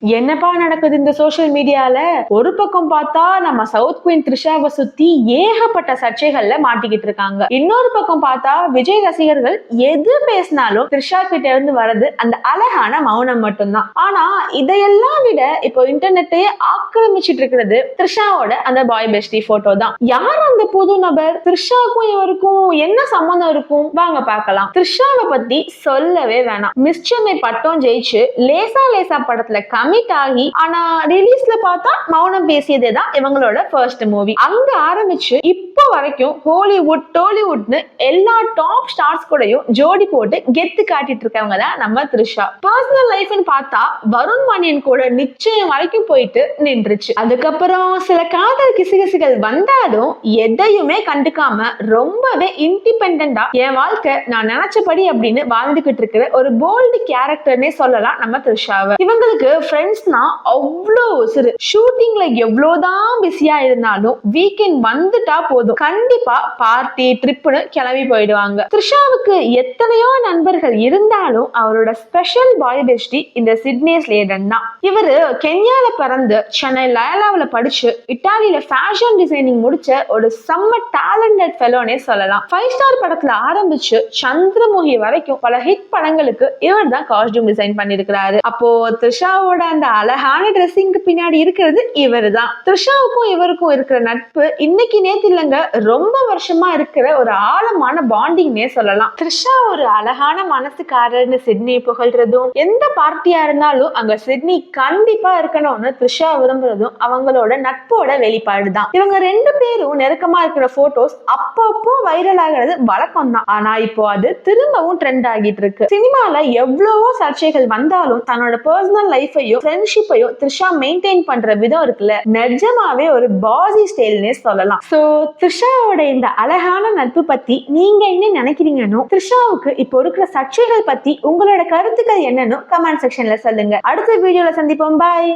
என்னப்பா நடக்குது இந்த சோசியல் மீடியால? ஒரு பக்கம் பார்த்தா நம்ம சவுத் குயின் த்ரிஷாவை சுத்தி ஏகப்பட்ட சர்ச்சைகள்ல மாட்டிக்கிட்டு இருக்காங்க. இன்னொரு பக்கம் பார்த்தா விஜய் ரசிகர்கள் எது பேசினாலும் த்ரிஷா கிட்ட இருந்து வர்றது அந்த அழகான மௌனம் மட்டும்தான். ஆனா இதையெல்லாம் விட இப்போ இன்டர்நெட்டையே ஆக்கிரமிச்சிட்டு இருக்கிறது த்ரிஷாவோட அந்த பாய் பெஸ்டி போட்டோ தான். யார் அந்த புது நபர்? த்ரிஷாக்கும் இவருக்கும் என்ன சம்பந்தம் இருக்கும்? வாங்க பார்க்கலாம். த்ரிஷாவை பத்தி சொல்லவே வேணாம். மிஸ் சென்னை பட்டம் ஜெயிச்சு லேசா லேசா படத்துல கமிட் ஆகி, ஆனா ரிலீஸ்ல பார்த்தா மௌனம் பேசியதே தான் இவங்களோட ஃபர்ஸ்ட் மூவி. அங்க ஆரம்பிச்சு இப்போ வரைக்கும் ஹாலிவுட் டாலிவுட்னு எல்லா டாப் ஸ்டார்ஸ் கூடயும் ஜோடி போட்டு கெத்து காட்டிட்டு இருக்கவங்க தான் நம்ம த்ரிஷா. பர்சனல் லைஃப்னு பார்த்தா வருண் மணியன் கூட நிச்சயம் வரைக்கும் போயிட்டு நின்றுச்சு. அதுக்கப்புறம் சில காதல் கிசுகிசுகள் வந்தாலும் எதையுமே கண்டுக்காம ரொம்பவே இண்டிபெண்டா என் வாழ்க்கை நான் நினைச்சபடி அப்படின்னு வாழ்ந்துகிட்டு இருக்கிற ஒரு போல்டு கேரக்டர்னே சொல்லலாம் நம்ம த்ரிஷாவை. இவங்களுக்கு ஃப்ரெண்ட்ஸ்னா அவ்வளோ சிறு. ஷூட்டிங்ல எவ்வளவுதான் பிஸியா இருந்தாலும் வீக்கெண்ட் வந்துட்டா போதும் கண்டிப்பா பார்ட்டி ட்ரிப்னு கிளம்பி போயிடுவாங்க. த்ரிஷாவுக்கு எத்தனையோ நண்பர்கள் இருந்தாலும் அவரோட ஸ்பெஷல் பாய் பெஸ்டி இந்த சிட்னி ஸ்லேடன் தான். இவரு கென்யால பிறந்து சென்னை லயலாவில படிச்சு இட்டாலியில ஃபேஷன் டிசைனிங் முடிச்ச ஒரு செம்ம டேலண்டட் ஃபெலோனே சொல்லலாம். 5 ஸ்டார் படத்துல ஆரம்பிச்சு சந்திரமுகி வரைக்கும் பல ஹிட் படங்களுக்கு இவர் தான் காஸ்டியூம் டிசைன் பண்ணிருக்கிறாரு. அப்போ த்ரிஷாவோட அந்த அழகான ட்ரெஸ்ஸிங்க்கு பின்னாடி இருக்கிறது இவர் தான். த்ரிஷாவுக்கும் இவருக்கும் இருக்கிற நட்பு இன்னைக்கு நேத்து இல்லைங்க, ரொம்ப வருஷமா இருக்கிற ஒரு ஆழமான பாண்டிங்னே சொல்லலாம். த்ரிஷா ஒரு அழகான மனசுக்காரர்னு சிட்னி புகழ்றதும், எந்த பார்ட்டியா இருந்தாலும் அங்க சிட்னி கண்டிப்பா இருக்கணும்னு த்ரிஷா விரும்புறதும் அவங்களோட நட்போட வெளிப்பாடு தான். இவங்க 2 பேரும் நெருக்கமா இருக்கிற போட்டோஸ் அப்பப்போ வைரல் ஆகிறது வழக்கம் தான். ஆனா இப்போ அது திரும்பவும் ட்ரெண்ட் ஆகிட்டு இருக்கு. சினிமால எவ்வளவோ சர்ச்சைகள் வந்தாலும் தன்னோட பர்சனல் லைஃபையும் ஃப்ரெண்ட்ஷிப்பையோ த்ரிஷா மெயின்டைன் பண்ற விதம் இருக்குல்ல, நிஜமாவே ஒரு பாசி ஸ்டைல்னே சொல்லலாம். சோ த்ரிஷாவோட இந்த அழகான நட்பு பத்தி நீங்க என்ன நினைக்கிறீங்கன்னு, த்ரிஷாவுக்கு இப்போ இருக்கிற சர்ச்சைகள் பத்தி உங்களோட கருத்துக்கள் என்னன்னு கமெண்ட் செக்ஷன்ல சொல்லுங்க. அடுத்த வீடியோல சந்திப்போம். பாய்.